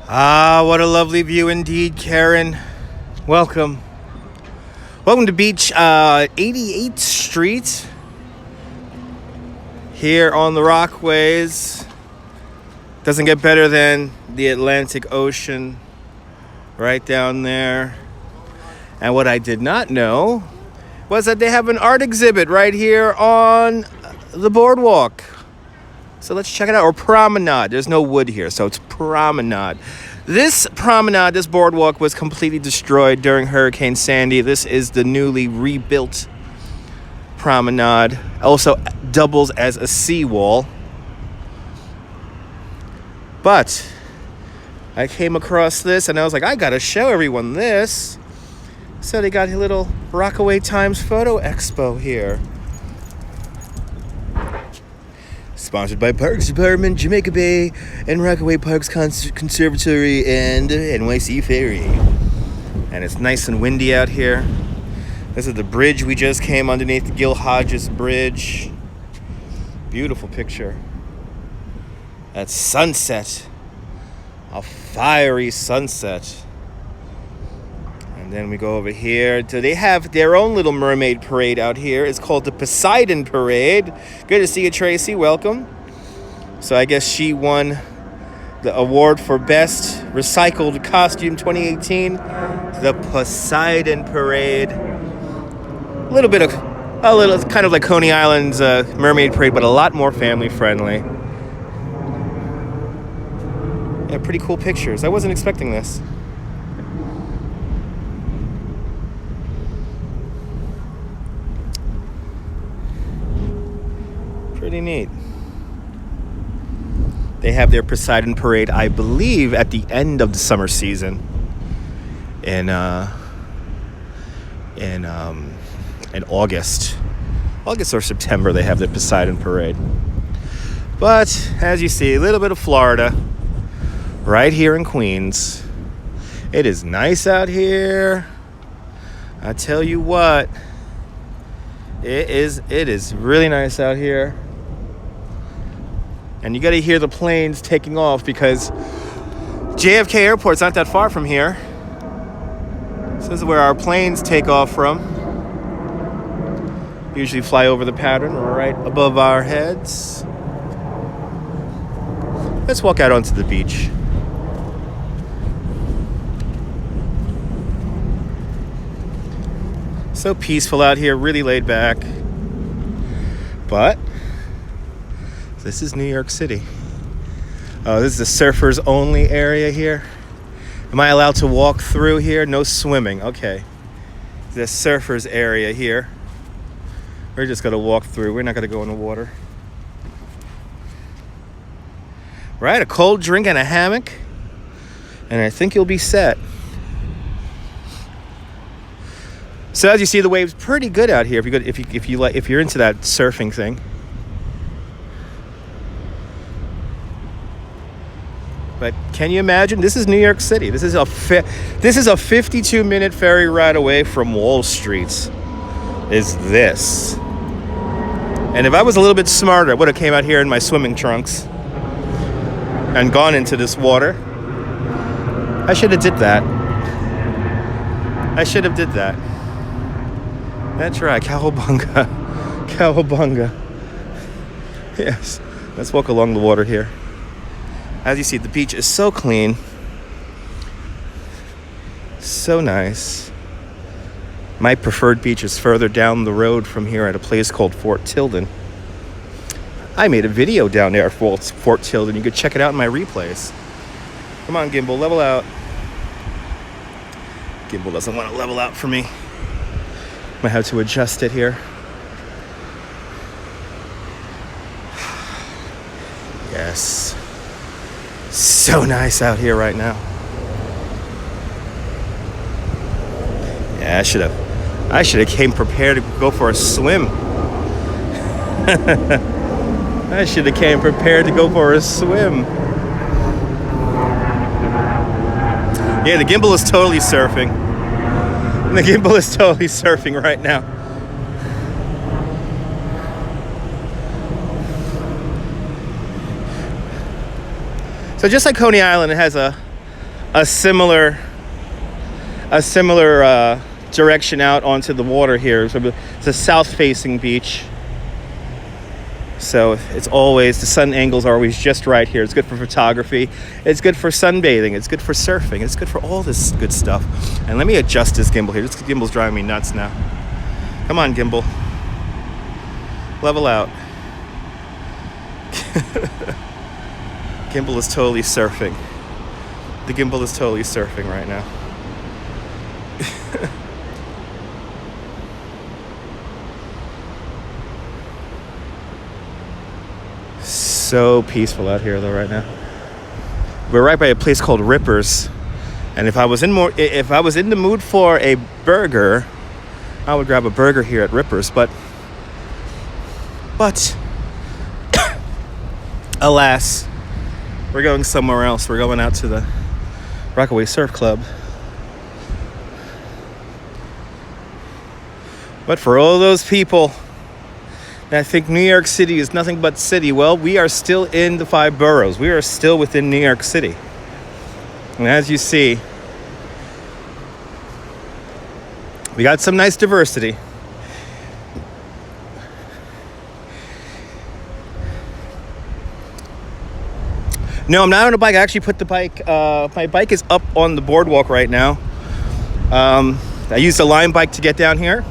Ah, what a lovely view indeed, Karen. Welcome. Welcome to Beach 88th Street here on the Rockaways. Doesn't get better than the Atlantic Ocean right down there. And what I did not know was that they have an art exhibit right here on the boardwalk. So let's check it out. Or promenade. There's no wood here, so it's promenade. This promenade, this boardwalk, was completely destroyed during Hurricane Sandy. This is the newly rebuilt promenade. Also doubles as a seawall. But I came across this and I was like, I gotta show everyone this. So they got a little Rockaway Times photo expo here. Sponsored by Parks Department, Jamaica Bay, and Rockaway Parks Conservatory, and NYC Ferry. And it's nice and windy out here. This is the bridge we just came underneath, the Gil Hodges Bridge. Beautiful picture. At sunset. A fiery sunset. And then we go over here. So they have their own little mermaid parade out here. It's called the Poseidon Parade. Good to see you, Tracy. Welcome. So I guess she won the award for Best Recycled Costume 2018. The Poseidon Parade. A little kind of like Coney Island's Mermaid Parade, but a lot more family friendly. Yeah, pretty cool pictures. I wasn't expecting this. Pretty neat. They have their Poseidon Parade, I believe, at the end of the summer season in August or September. They have their Poseidon Parade. But as you see, a little bit of Florida right here in Queens. It is nice out here. I tell you what, it is really nice out here. And you got to hear the planes taking off because JFK Airport's not that far from here. So this is where our planes take off from. Usually fly over the pattern right above our heads. Let's walk out onto the beach. So peaceful out here, really laid back. But this is New York City. Oh, this is the surfers only area here. Am I allowed to walk through here? No swimming. Okay. The surfers area here. We're just gonna walk through. We're not gonna go in the water. Right, a cold drink and a hammock, and I think you'll be set. So as you see, the waves pretty good out here. If you're into that surfing thing. But can you imagine? This is New York City. This is a 52-minute ferry ride away from Wall Street. Is this? And if I was a little bit smarter, I would have came out here in my swimming trunks and gone into this water. I should have did that. That's right, cowabunga. Cowabunga. Yes. Let's walk along the water here. As you see, the beach is so clean. So nice. My preferred beach is further down the road from here at a place called Fort Tilden. I made a video down there at Fort Tilden. You could check it out in my replays. Come on, Gimbal, level out. Gimbal doesn't want to level out for me. Might have to adjust it here. Yes. So nice out here right now. Yeah, I should have came prepared to go for a swim. I should have came prepared to go for a swim. Yeah, the gimbal is totally surfing. The gimbal is totally surfing right now. So just like Coney Island, it has a a similar direction out onto the water here. So it's a south-facing beach. So it's always, the sun angles are always just right here. It's good for photography. It's good for sunbathing. It's good for surfing. It's good for all this good stuff. And let me adjust this gimbal here. This gimbal's driving me nuts now. Come on, gimbal. Level out. Gimbal is totally surfing. The gimbal is totally surfing right now. So peaceful out here though right now. We're right by a place called Rippers, and if I was in the mood for a burger, I would grab a burger here at Rippers, but alas, we're going somewhere else. We're going out to the Rockaways Surf Club. But for all those people that think New York City is nothing but city, well, we are still in the 5 boroughs. We are still within New York City. And as you see, we got some nice diversity. No, I'm not on a bike. I actually put the bike, my bike is up on the boardwalk right now. I used a Lime bike to get down here.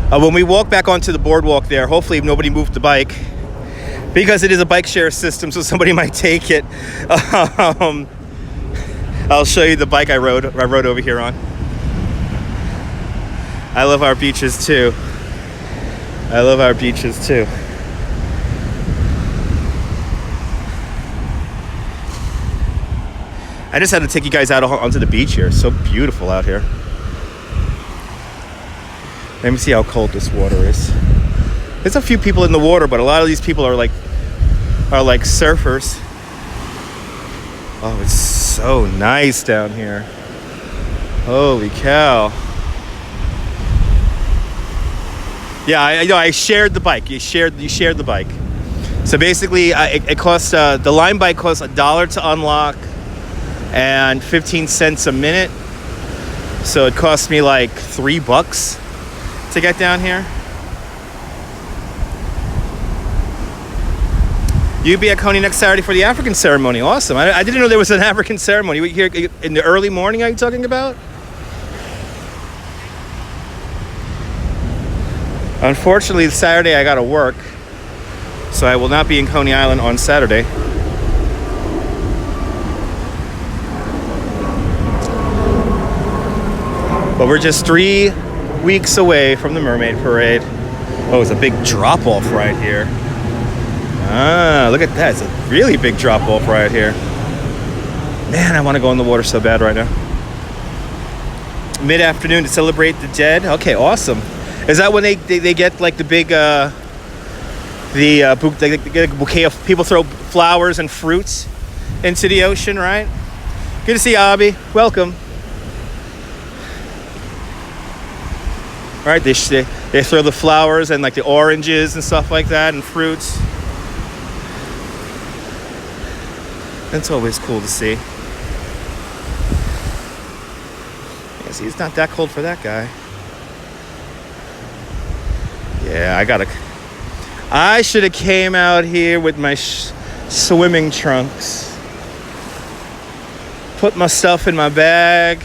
When we walk back onto the boardwalk there, hopefully nobody moved the bike, because it is a bike share system, so somebody might take it. I'll show you the bike I rode over here on. I love our beaches too. I love our beaches too. I just had to take you guys out onto the beach here. It's so beautiful out here. Let me see how cold this water is. There's a few people in the water, but a lot of these people are like surfers. Oh, it's so nice down here. Holy cow. Yeah, I shared the bike. You shared the bike. So basically, it costs the Lime bike costs $1 to unlock and 15 cents a minute. So it cost me like $3 to get down here. You'd be at Coney next Saturday for the African ceremony. Awesome. I didn't know there was an African ceremony. We here in the early morning, are you talking about? Unfortunately, Saturday I gotta work, so I will not be in Coney Island on Saturday. But we're just 3 weeks away from the Mermaid Parade. Oh, it's a big drop-off right here. Ah, look at that. It's a really big drop-off right here. Man, I want to go in the water so bad right now. Mid-afternoon to celebrate the dead. Okay, awesome. Is that when they get like the big, they get a bouquet of, people throw flowers and fruits into the ocean, right? Good to see you, Abby. Welcome. Right, they throw the flowers and like the oranges and stuff like that and fruits. That's always cool to see. Yeah, see, it's not that cold for that guy. Yeah, I should have came out here with my swimming trunks. Put my stuff in my bag.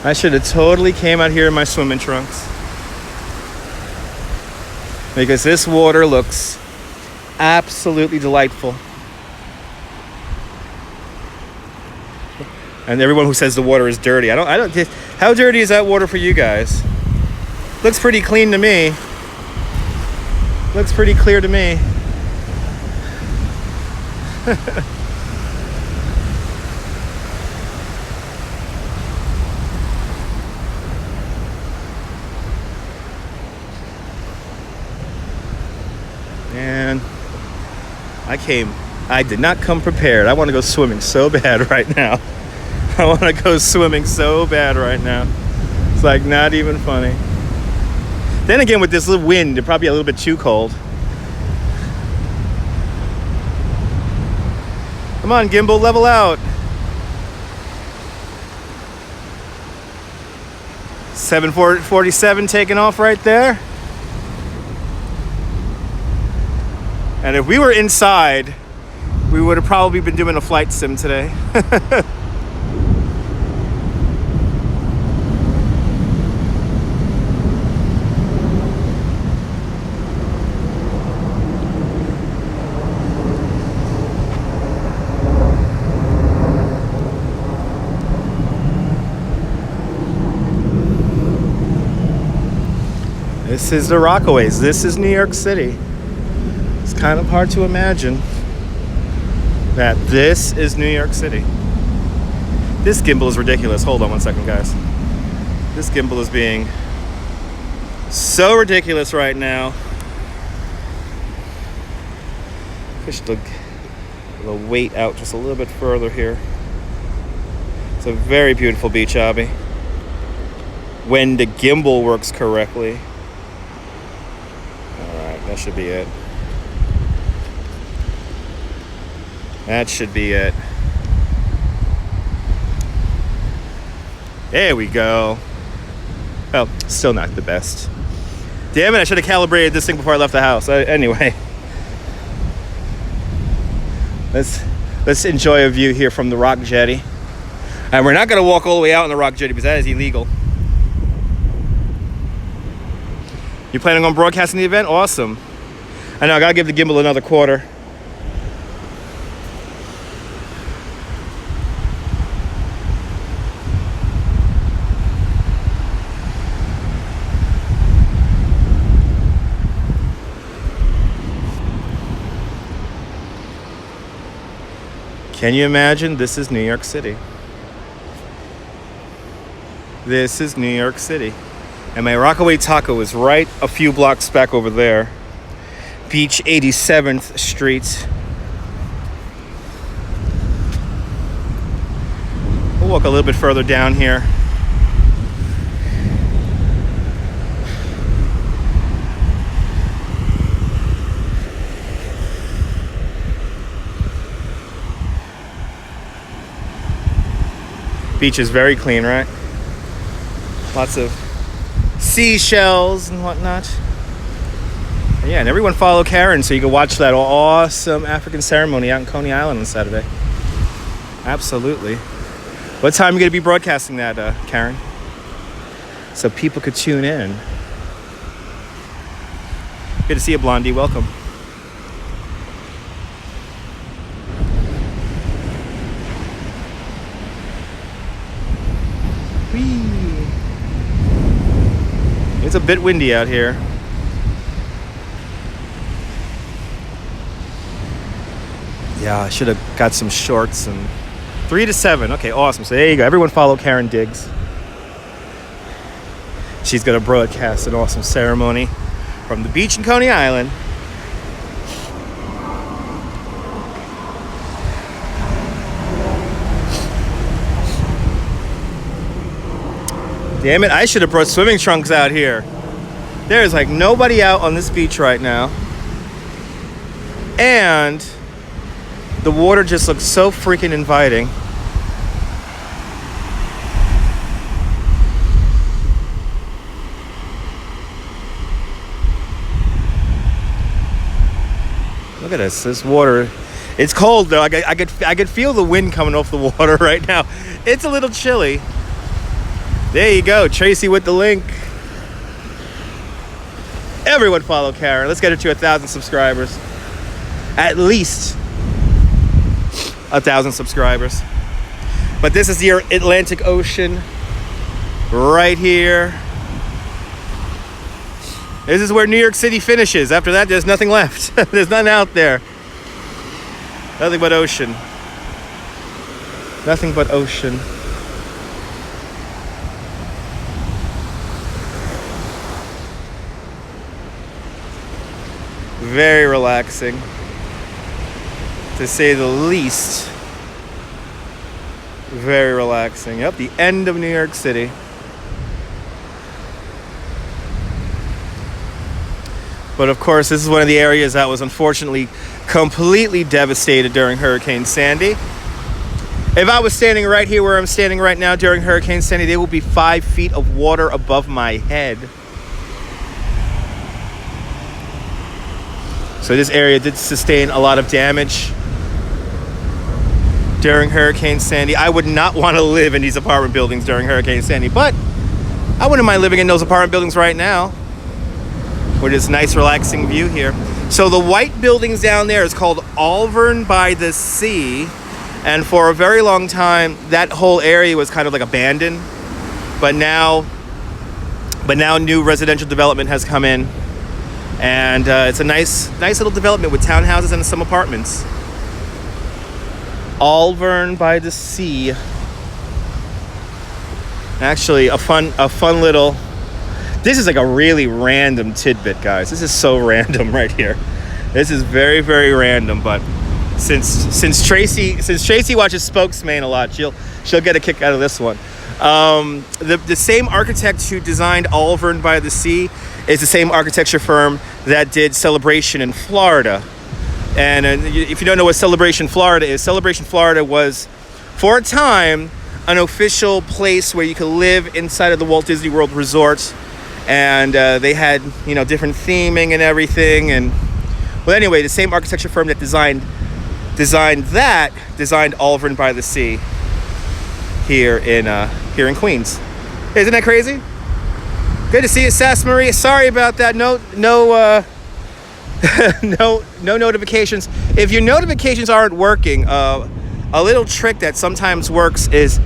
I should have totally came out here in my swimming trunks, because this water looks absolutely delightful. And everyone who says the water is dirty, I don't. How dirty is that water for you guys? Looks pretty clean to me. Looks pretty clear to me. And I did not come prepared. I want to go swimming so bad right now. I want to go swimming so bad right now. It's like not even funny. Then again, with this little wind, it'd probably be a little bit too cold. Come on, gimbal, level out. 747 taking off right there. And if we were inside, we would have probably been doing a flight sim today. This is the Rockaways. This is New York City. It's kind of hard to imagine that this is New York City. This gimbal is ridiculous. Hold on one second, guys. This gimbal is being so ridiculous right now. Push the weight out just a little bit further here. It's a very beautiful beach hobby when the gimbal works correctly. That should be it. That should be it. There we go. Well, still not the best. Damn it, I should have calibrated this thing before I left the house. Anyway. Let's enjoy a view here from the Rock Jetty. And we're not going to walk all the way out on the Rock Jetty because that is illegal. You planning on broadcasting the event? Awesome. I know, I gotta give the gimbal another quarter. Can you imagine? This is New York City. This is New York City. And my Rockaway taco is right a few blocks back over there. Beach 87th Street. We'll walk a little bit further down here. Beach is very clean, right? Lots of seashells and whatnot. Yeah, and everyone follow Karen so you can watch that awesome African ceremony out in Coney Island on Saturday. Absolutely. What time are you going to be broadcasting that, Karen? So people could tune in. Good to see you, Blondie. Welcome. Whee! It's a bit windy out here. Yeah, I should have got some shorts. And 3 to 7. Okay, awesome. So there you go. Everyone follow Karen Diggs. She's going to broadcast an awesome ceremony from the beach in Coney Island. Damn it, I should have brought swimming trunks out here. There's like nobody out on this beach right now. And the water just looks so freaking inviting. Look at this water. It's cold though. I could feel the wind coming off the water right now. It's a little chilly. There you go, Tracy with the link. Everyone follow Karen. Let's get her to 1,000 subscribers. At least 1,000 subscribers. But this is the Atlantic Ocean right here. This is where New York City finishes. After that, there's nothing left. There's nothing out there. Nothing but ocean. Nothing but ocean. Very relaxing, to say the least. Very relaxing. Yep, the end of New York City. But of course, this is one of the areas that was unfortunately completely devastated during Hurricane Sandy. If I was standing right here where I'm standing right now during Hurricane Sandy, there would be 5 feet of water above my head. So this area did sustain a lot of damage during Hurricane Sandy. I would not want to live in these apartment buildings during Hurricane Sandy, but I wouldn't mind living in those apartment buildings right now with this nice relaxing view here. So the white buildings down there is called Alvern by the Sea. And for a very long time, that whole area was kind of like abandoned. But now new residential development has come in. And it's a nice little development with townhouses and some apartments. Alvern by the Sea. Actually, a fun little... This is like a really random tidbit, guys. This is so random right here. This is very, very random, but since Tracy watches Spokesman a lot, she'll get a kick out of this one. The same architect who designed Alvern by the Sea is the same architecture firm that did Celebration in Florida. And if you don't know what Celebration Florida is, Celebration Florida was, for a time, an official place where you could live inside of the Walt Disney World Resort. And they had, different theming and everything. And well, anyway, the same architecture firm that designed Alvern by the Sea here in Queens. Isn't that crazy? Good to see you, Sass Marie. Sorry about that. No notifications. If your notifications aren't working, a little trick that sometimes works is,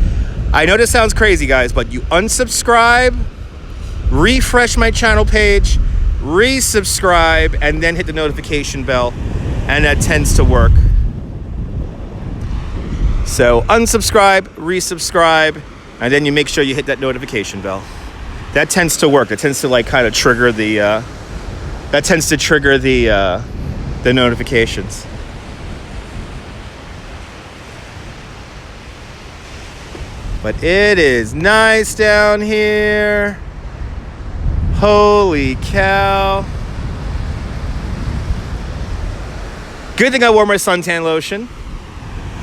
I know this sounds crazy, guys, but you unsubscribe, refresh my channel page, resubscribe, and then hit the notification bell, and that tends to work. So unsubscribe, resubscribe, and then you make sure you hit that notification bell. That tends to work. It tends to trigger the the notifications. But it is nice down here. Holy cow. Good thing I wore my suntan lotion.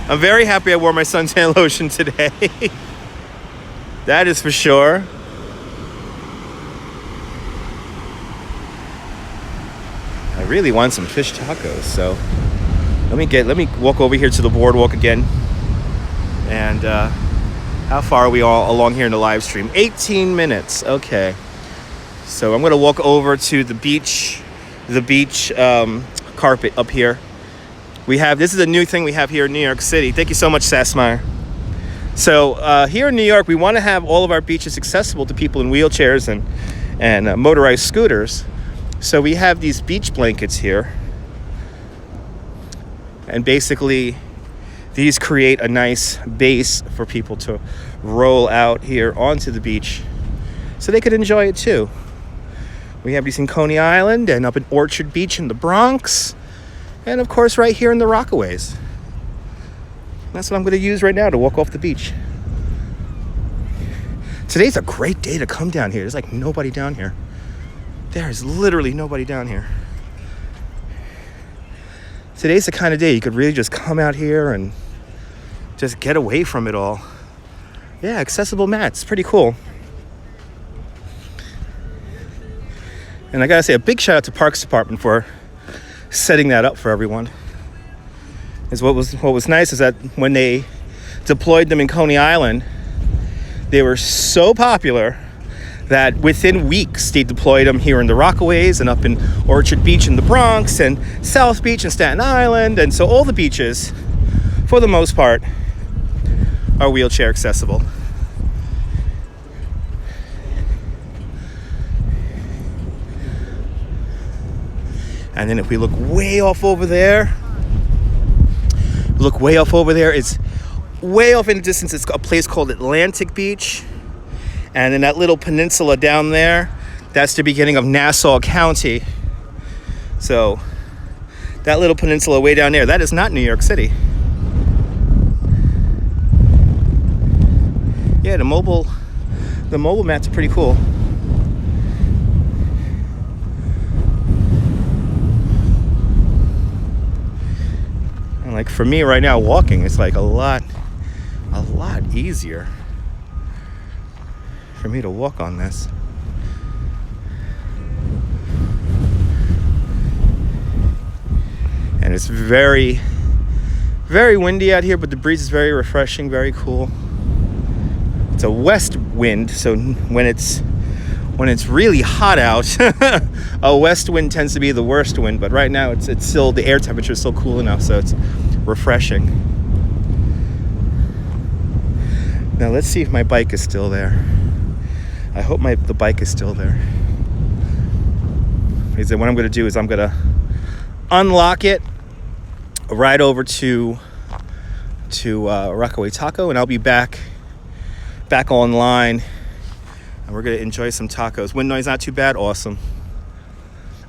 I'm very happy I wore my suntan lotion today. That is for sure. I really want some fish tacos, so let me walk over here to the boardwalk again. And how far are we all along here in the live stream? 18 minutes. Okay. So I'm going to walk over to the beach carpet up here. This is a new thing we have here in New York City. Thank you so much, Sassmeyer. So here in New York, we want to have all of our beaches accessible to people in wheelchairs and motorized scooters. So we have these beach blankets here. And basically, these create a nice base for people to roll out here onto the beach so they could enjoy it too. We have these in Coney Island and up in Orchard Beach in the Bronx. And of course, right here in the Rockaways. That's what I'm going to use right now to walk off the beach. Today's a great day to come down here. There's like nobody down here. There's literally nobody down here. Today's the kind of day you could really just come out here and just get away from it all. Yeah, accessible mats. Pretty cool. And I gotta say a big shout out to Parks Department for setting that up for everyone. What was nice is that when they deployed them in Coney Island, they were so popular that within weeks they deployed them here in the Rockaways and up in Orchard Beach in the Bronx and South Beach and Staten Island. And so all the beaches, for the most part, are wheelchair accessible. And then if we look way off over there, it's way off in the distance. It's a place called Atlantic Beach. And then that little peninsula down there, that's the beginning of Nassau County. So that little peninsula way down there, that is not New York City. Yeah, the mobile mats are pretty cool. like for me right now, walking is like a lot easier for me to walk on this. And it's very, very windy out here, but the breeze is very refreshing, very cool. It's a west wind, so when it's really hot out, a west wind tends to be the worst wind. But right now, it's still, the air temperature is still cool enough, so it's refreshing. Now let's see if my bike is still there. I hope the bike is still there. Because then what I'm going to do is I'm going to unlock it, ride over to Rockaway Taco, and I'll be back online, and we're gonna enjoy some tacos. Wind noise not too bad. Awesome.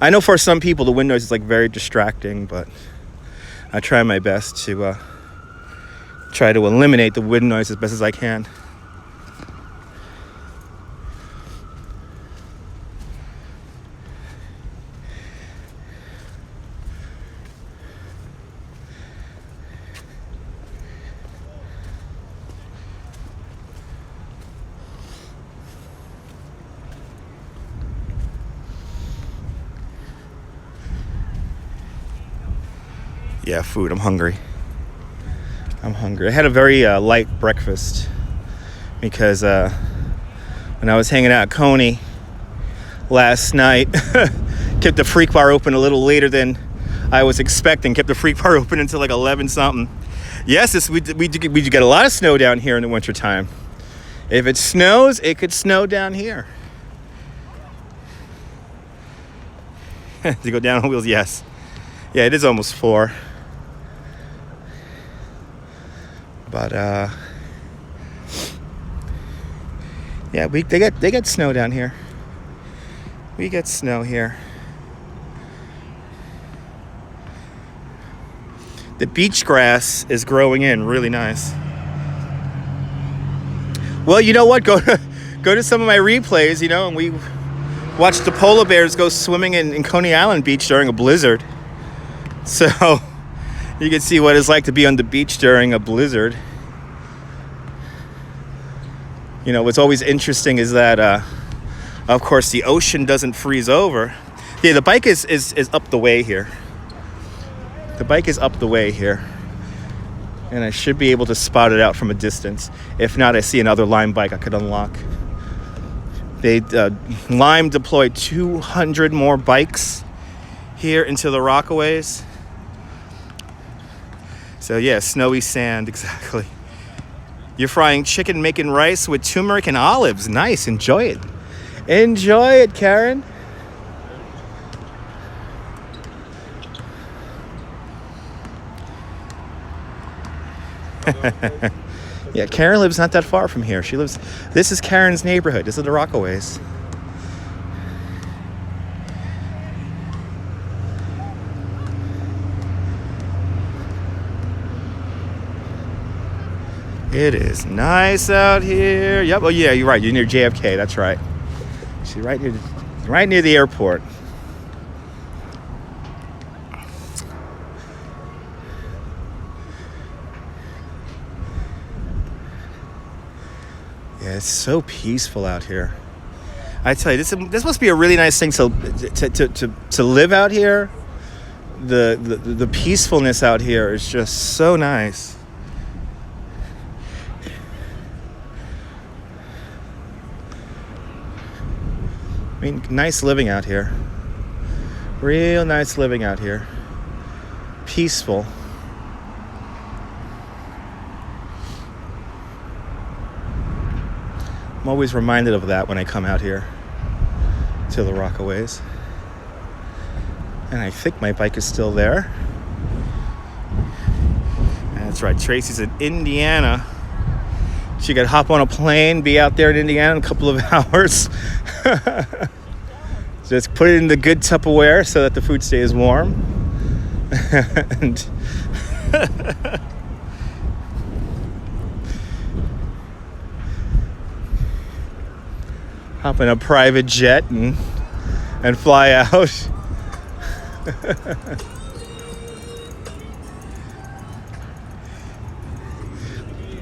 I know for some people the wind noise is like very distracting, but I try my best to try to eliminate the wind noise as best as I can. Yeah, food. I'm hungry. I had a very light breakfast because when I was hanging out at Coney last night, kept the freak bar open a little later than I was expecting. Kept the freak bar open until like 11 something. Yes, we do get a lot of snow down here in the wintertime. If it snows, it could snow down here. To go down on wheels, yes. Yeah, it is almost 4. But yeah, they get snow down here. We get snow here. The beach grass is growing in really nice. Well, you know what? Go to some of my replays, and we watched the polar bears go swimming in Coney Island Beach during a blizzard. So you can see what it's like to be on the beach during a blizzard. What's always interesting is that, of course, the ocean doesn't freeze over. Yeah, the bike is up the way here. The bike is up the way here. And I should be able to spot it out from a distance. If not, I see another Lime bike I could unlock. Lime deployed 200 more bikes here into the Rockaways. So yeah, snowy sand, exactly. You're frying chicken, making rice with turmeric and olives. Nice, enjoy it. Enjoy it, Karen. Yeah, Karen lives not that far from here. This is Karen's neighborhood. This is the Rockaways. It is nice out here. Yep. Oh yeah, you're right. You're near JFK. That's right. She's right near the airport. Yeah, it's so peaceful out here. I tell you, this must be a really nice thing to live out here. The peacefulness out here is just so nice. I mean, nice living out here. Real nice living out here. Peaceful. I'm always reminded of that when I come out here to the Rockaways. And I think my bike is still there. That's right, Tracy's in Indiana. She could hop on a plane, be out there in Indiana in a couple of hours. Just put it in the good Tupperware so that the food stays warm. And hop in a private jet and fly out.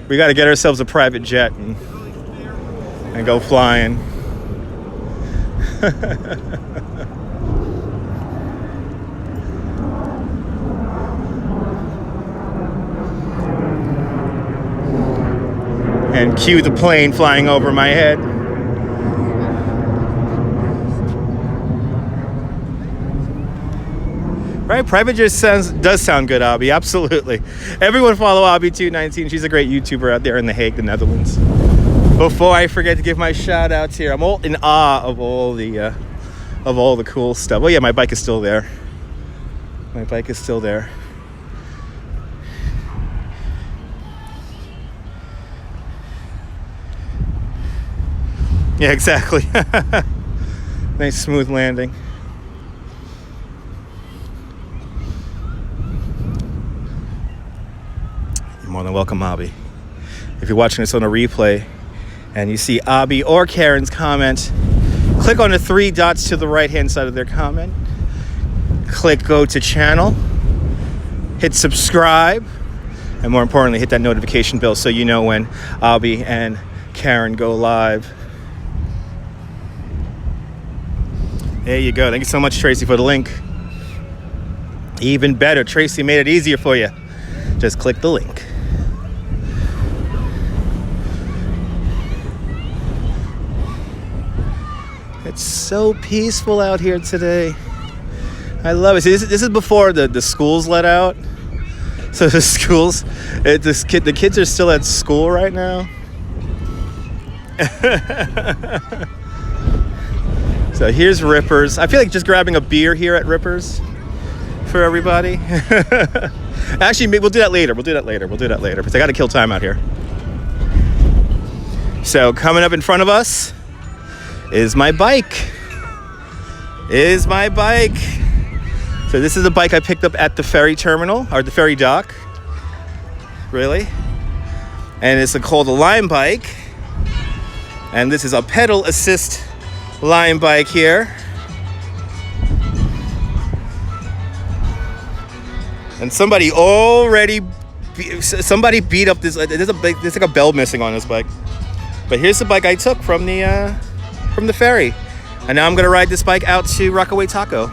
We got to get ourselves a private jet and go flying. And cue the plane flying over my head. Right, private jet does sound good, Abby. Absolutely. Everyone follow Abby219. She's a great YouTuber out there in The Hague, the Netherlands. Before I forget to give my shout outs here, I'm all in awe of all the cool stuff. Oh yeah, my bike is still there. My bike is still there. Yeah, exactly. Nice smooth landing. You're more than welcome, Abby. If you're watching this on a replay and you see Abby or Karen's comment, click on the 3 dots to the right-hand side of their comment. Click go to channel. Hit subscribe. And more importantly, hit that notification bell so you know when Abby and Karen go live. There you go. Thank you so much, Tracy, for the link. Even better, Tracy made it easier for you. Just click the link. It's so peaceful out here today. I love it. See, this is before the schools let out. So the schools, the kids are still at school right now. So here's Rippers. I feel like just grabbing a beer here at Rippers for everybody. Actually, we'll do that later. We'll do that later because I got to kill time out here. So coming up in front of us is my bike. So this is a bike I picked up at the ferry terminal, or the ferry dock. Really? And it's called a Lime bike. And this is a pedal assist Lime bike here. And somebody beat up this. There's like a bell missing on this bike. But here's the bike I took from the ferry. And now I'm gonna ride this bike out to Rockaway Taco.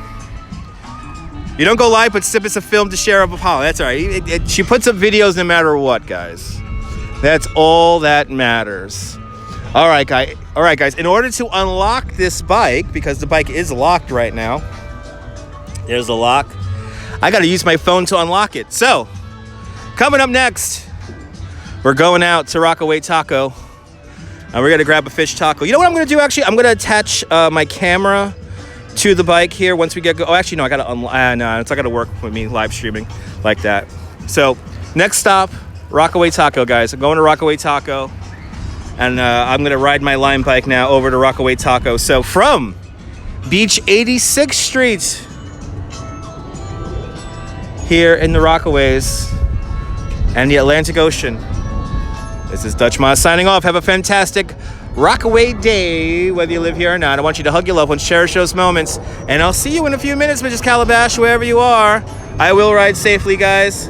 You don't go live, but it's a film to share of Apollo. That's all right. She puts up videos no matter what, guys. That's all that matters. All right, guys. In order to unlock this bike, because the bike is locked right now, there's a lock. I got to use my phone to unlock it. So, coming up next, we're going out to Rockaway Taco, and we're gonna grab a fish taco. You know what I'm gonna do? Actually, I'm gonna attach my camera to the bike here once we get go. Oh, actually, no, I gotta no, it's not gonna work with me live streaming like that. So, next stop, Rockaway Taco, guys. I'm going to Rockaway Taco. And I'm going to ride my Lime bike now over to Rockaway Taco. So from Beach 86th Street here in the Rockaways and the Atlantic Ocean, this is Dutch Ma signing off. Have a fantastic Rockaway day, whether you live here or not. I want you to hug your loved ones, cherish those moments. And I'll see you in a few minutes, Mrs. Calabash, wherever you are. I will ride safely, guys.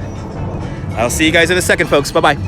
I'll see you guys in a second, folks. Bye-bye.